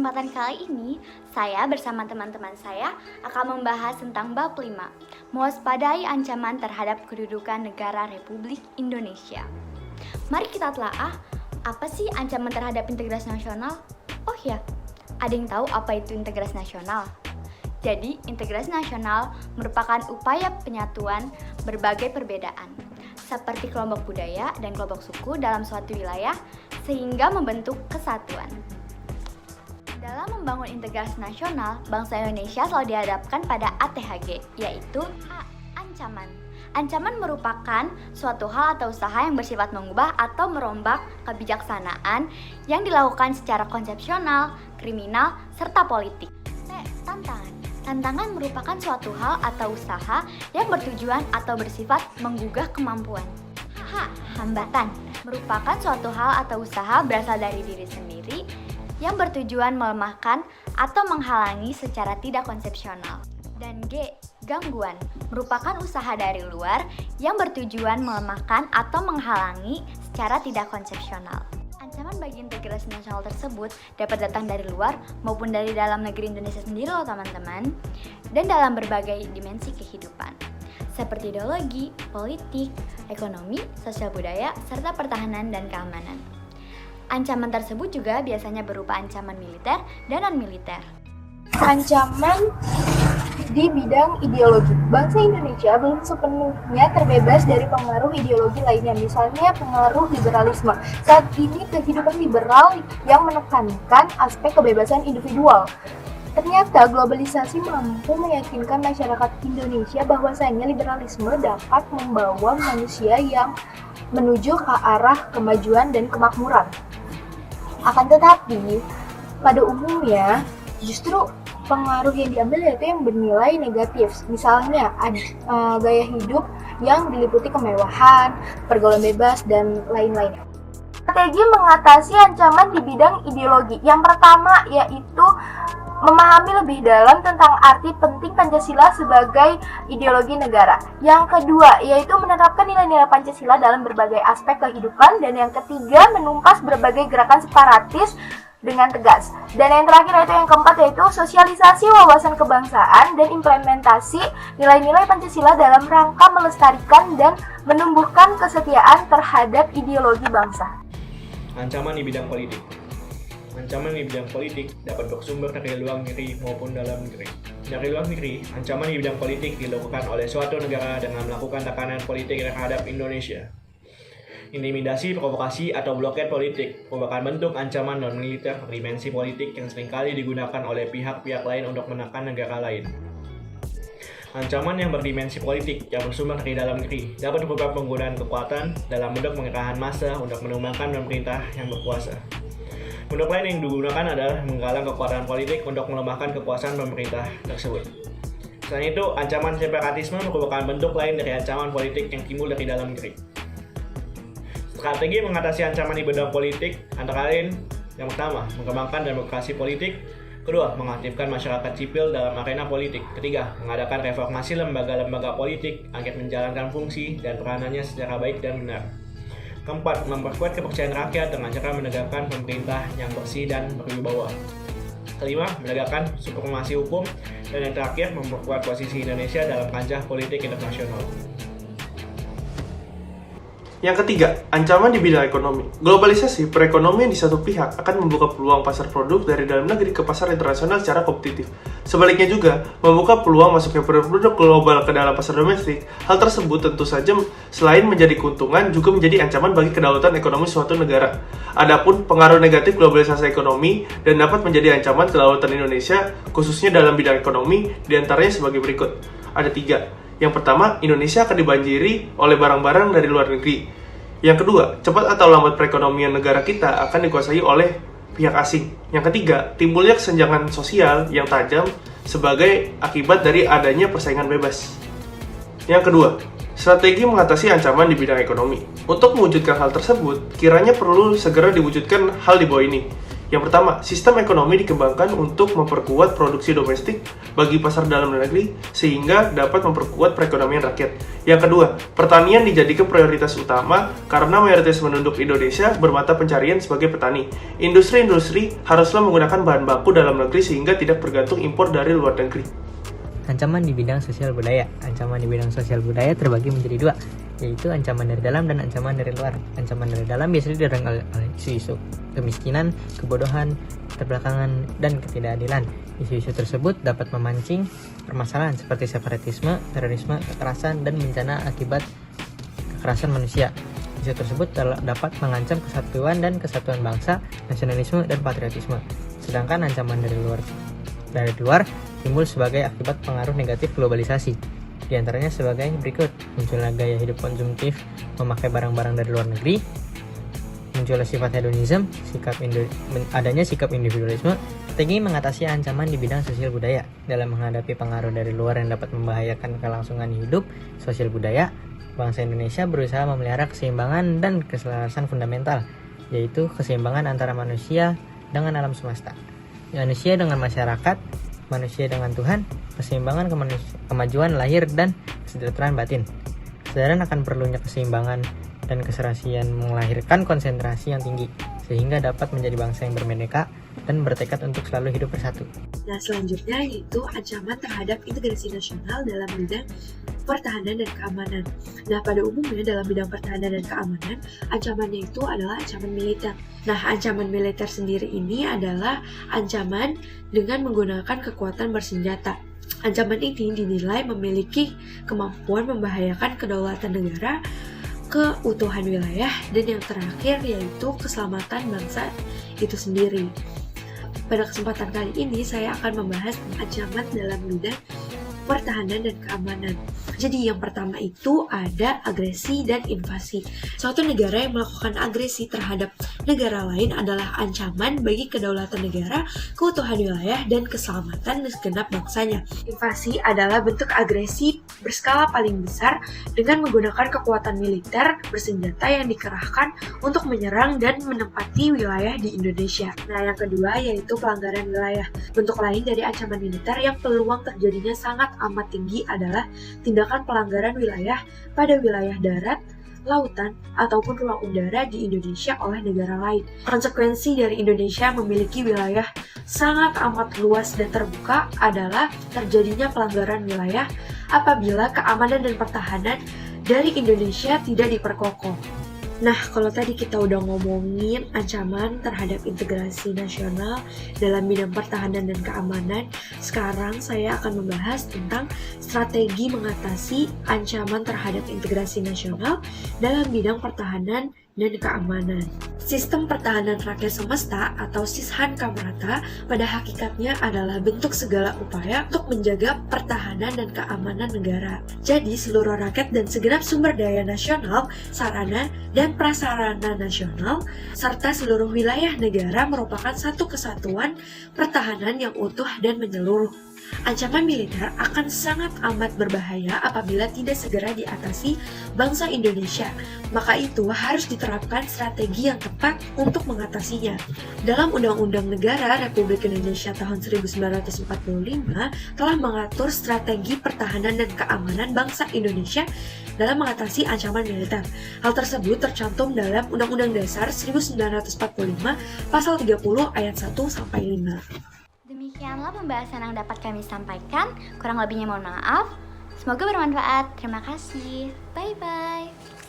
kesempatan kali ini, saya bersama teman-teman saya akan membahas tentang bab 5, mewaspadai ancaman terhadap kedudukan negara Republik Indonesia. Mari kita telaah, apa sih ancaman terhadap integrasi nasional? Oh ya, ada yang tahu apa itu integrasi nasional? Jadi, integrasi nasional merupakan upaya penyatuan berbagai perbedaan, seperti kelompok budaya dan kelompok suku dalam suatu wilayah, sehingga membentuk kesatuan. Dalam membangun integrasi nasional, bangsa Indonesia selalu dihadapkan pada ATHG, yaitu A. Ancaman. Ancaman merupakan suatu hal atau usaha yang bersifat mengubah atau merombak kebijaksanaan yang dilakukan secara konsepsional, kriminal, serta politik. T. Tantangan. Tantangan merupakan suatu hal atau usaha yang bertujuan atau bersifat menggugah kemampuan. H. Hambatan. Merupakan suatu hal atau usaha berasal dari diri sendiri yang bertujuan melemahkan atau menghalangi secara tidak konsepsional. Dan G. Gangguan. Merupakan usaha dari luar yang bertujuan melemahkan atau menghalangi secara tidak konsepsional. Ancaman bagi integrasi nasional tersebut dapat datang dari luar maupun dari dalam negeri Indonesia sendiri loh teman-teman, dan dalam berbagai dimensi kehidupan, seperti ideologi, politik, ekonomi, sosial budaya, serta pertahanan dan keamanan. Ancaman tersebut juga biasanya berupa ancaman militer dan non-militer. Ancaman di bidang ideologi. Bangsa Indonesia belum sepenuhnya terbebas dari pengaruh ideologi lainnya, misalnya pengaruh liberalisme. Saat ini kehidupan liberal yang menekankan aspek kebebasan individual. Ternyata globalisasi mampu meyakinkan masyarakat Indonesia bahwasanya liberalisme dapat membawa manusia yang menuju ke arah kemajuan dan kemakmuran. Akan tetapi, pada umumnya justru pengaruh yang diambil yaitu yang bernilai negatif. Misalnya gaya hidup yang diliputi kemewahan, pergaulan bebas, dan lain-lainnya. Strategi mengatasi ancaman di bidang ideologi. Yang pertama yaitu memahami lebih dalam tentang arti penting Pancasila sebagai ideologi negara. Yang kedua yaitu menerapkan nilai-nilai Pancasila dalam berbagai aspek kehidupan. Dan yang ketiga, menumpas berbagai gerakan separatis dengan tegas. Dan yang terakhir yaitu yang keempat yaitu sosialisasi wawasan kebangsaan dan implementasi nilai-nilai Pancasila dalam rangka melestarikan dan menumbuhkan kesetiaan terhadap ideologi bangsa. Ancaman di bidang politik. Ancaman di bidang politik dapat bersumber dari luar negeri maupun dalam negeri. Dari luar negeri, ancaman di bidang politik dilakukan oleh suatu negara dengan melakukan tekanan politik terhadap Indonesia. Intimidasi, provokasi, atau blokade politik merupakan bentuk ancaman non-militer dimensi politik yang seringkali digunakan oleh pihak-pihak lain untuk menekan negara lain. Ancaman yang berdimensi politik yang bersumber dari dalam negeri dapat berupa penggunaan kekuatan dalam bentuk pengerahan massa untuk menumbangkan pemerintah yang berkuasa. Bentuk lain yang digunakan adalah menggalang kekuatan politik untuk melemahkan kekuasaan pemerintah tersebut. Selain itu, ancaman separatisme merupakan bentuk lain dari ancaman politik yang timbul dari dalam negeri. Strategi mengatasi ancaman di bidang politik antara lain: yang pertama, mengembangkan demokrasi politik; kedua, mengaktifkan masyarakat sipil dalam arena politik; ketiga, mengadakan reformasi lembaga-lembaga politik agar menjalankan fungsi dan peranannya secara baik dan benar; keempat, memperkuat kepercayaan rakyat dengan cara menegakkan pemerintah yang bersih dan berwibawa; kelima, menegakkan supremasi hukum; dan yang terakhir, memperkuat posisi Indonesia dalam kancah politik internasional. Yang ketiga, ancaman di bidang ekonomi. Globalisasi perekonomian di satu pihak akan membuka peluang pasar produk dari dalam negeri ke pasar internasional secara kompetitif. Sebaliknya juga, membuka peluang masuknya produk global ke dalam pasar domestik. Hal tersebut tentu saja selain menjadi keuntungan, juga menjadi ancaman bagi kedaulatan ekonomi suatu negara. Adapun pengaruh negatif globalisasi ekonomi dan dapat menjadi ancaman kedaulatan Indonesia, khususnya dalam bidang ekonomi, diantaranya sebagai berikut. Ada 3. Yang pertama, Indonesia akan dibanjiri oleh barang-barang dari luar negeri. Yang kedua, cepat atau lambat perekonomian negara kita akan dikuasai oleh pihak asing. Yang ketiga, timbulnya kesenjangan sosial yang tajam sebagai akibat dari adanya persaingan bebas. Yang kedua, strategi mengatasi ancaman di bidang ekonomi. Untuk mewujudkan hal tersebut, kiranya perlu segera diwujudkan hal di bawah ini. Yang pertama, sistem ekonomi dikembangkan untuk memperkuat produksi domestik bagi pasar dalam negeri sehingga dapat memperkuat perekonomian rakyat. Yang kedua, pertanian dijadikan prioritas utama karena mayoritas penduduk Indonesia bermata pencarian sebagai petani. Industri-industri haruslah menggunakan bahan baku dalam negeri sehingga tidak bergantung impor dari luar negeri. Ancaman di bidang sosial budaya. Ancaman di bidang sosial budaya terbagi menjadi dua, yaitu ancaman dari dalam dan ancaman dari luar. Ancaman dari dalam biasanya didorong oleh isu-isu kemiskinan, kebodohan, keterbelakangan, dan ketidakadilan. Isu-isu tersebut dapat memancing permasalahan seperti separatisme, terorisme, kekerasan, dan bencana akibat kekerasan manusia. Isu tersebut dapat mengancam kesatuan bangsa, nasionalisme, dan patriotisme. Sedangkan ancaman dari luar timbul sebagai akibat pengaruh negatif globalisasi. Di antaranya sebagai berikut: munculnya gaya hidup konsumtif, memakai barang-barang dari luar negeri, munculnya sifat hedonisme, adanya sikap individualisme. Strategi mengatasi ancaman di bidang sosial budaya. Dalam menghadapi pengaruh dari luar yang dapat membahayakan kelangsungan hidup sosial budaya, bangsa Indonesia berusaha memelihara keseimbangan dan keselarasan fundamental, yaitu keseimbangan antara manusia dengan alam semesta, manusia dengan masyarakat, manusia dengan Tuhan, keseimbangan kemajuan lahir dan kesejahteraan batin. Kesadaran akan perlunya keseimbangan dan keserasian melahirkan konsentrasi yang tinggi, sehingga dapat menjadi bangsa yang bermerdeka dan bertekad untuk selalu hidup bersatu. Nah, selanjutnya yaitu ancaman terhadap integrasi nasional dalam bidang pertahanan dan keamanan. Nah, pada umumnya dalam bidang pertahanan dan keamanan, ancamannya itu adalah ancaman militer. Nah, ancaman militer sendiri ini adalah ancaman dengan menggunakan kekuatan bersenjata. Ancaman ini dinilai memiliki kemampuan membahayakan kedaulatan negara, keutuhan wilayah, dan yang terakhir yaitu keselamatan bangsa itu sendiri. Pada kesempatan kali ini saya akan membahas ancaman dalam bidang pertahanan dan keamanan. Jadi yang pertama itu ada agresi dan invasi. Suatu negara yang melakukan agresi terhadap negara lain adalah ancaman bagi kedaulatan negara, keutuhan wilayah, dan keselamatan segenap bangsanya. Invasi adalah bentuk agresi berskala paling besar dengan menggunakan kekuatan militer bersenjata yang dikerahkan untuk menyerang dan menempati wilayah di Indonesia. Nah, yang kedua yaitu pelanggaran wilayah. Bentuk lain dari ancaman militer yang peluang terjadinya sangat amat tinggi adalah tindakan pelanggaran wilayah pada wilayah darat, lautan, ataupun ruang udara di Indonesia oleh negara lain. Konsekuensi dari Indonesia memiliki wilayah sangat amat luas dan terbuka adalah terjadinya pelanggaran wilayah apabila keamanan dan pertahanan dari Indonesia tidak diperkokoh. Nah, kalau tadi kita udah ngomongin ancaman terhadap integrasi nasional dalam bidang pertahanan dan keamanan, sekarang saya akan membahas tentang strategi mengatasi ancaman terhadap integrasi nasional dalam bidang pertahanan dan keamanan. Sistem pertahanan rakyat semesta atau Sishan Kamrata pada hakikatnya adalah bentuk segala upaya untuk menjaga pertahanan dan keamanan negara. Jadi seluruh rakyat dan segenap sumber daya nasional, sarana dan prasarana nasional, serta seluruh wilayah negara merupakan satu kesatuan pertahanan yang utuh dan menyeluruh. Ancaman militer akan sangat amat berbahaya apabila tidak segera diatasi bangsa Indonesia. Maka itu harus diterapkan strategi yang tepat untuk mengatasinya. Dalam Undang-Undang Negara Republik Indonesia tahun 1945 telah mengatur strategi pertahanan dan keamanan bangsa Indonesia dalam mengatasi ancaman militer. Hal tersebut tercantum dalam Undang-Undang Dasar 1945 Pasal 30 Ayat 1-5. Demikianlah pembahasan yang dapat kami sampaikan. Kurang lebihnya mohon maaf. Semoga bermanfaat. Terima kasih. Bye-bye.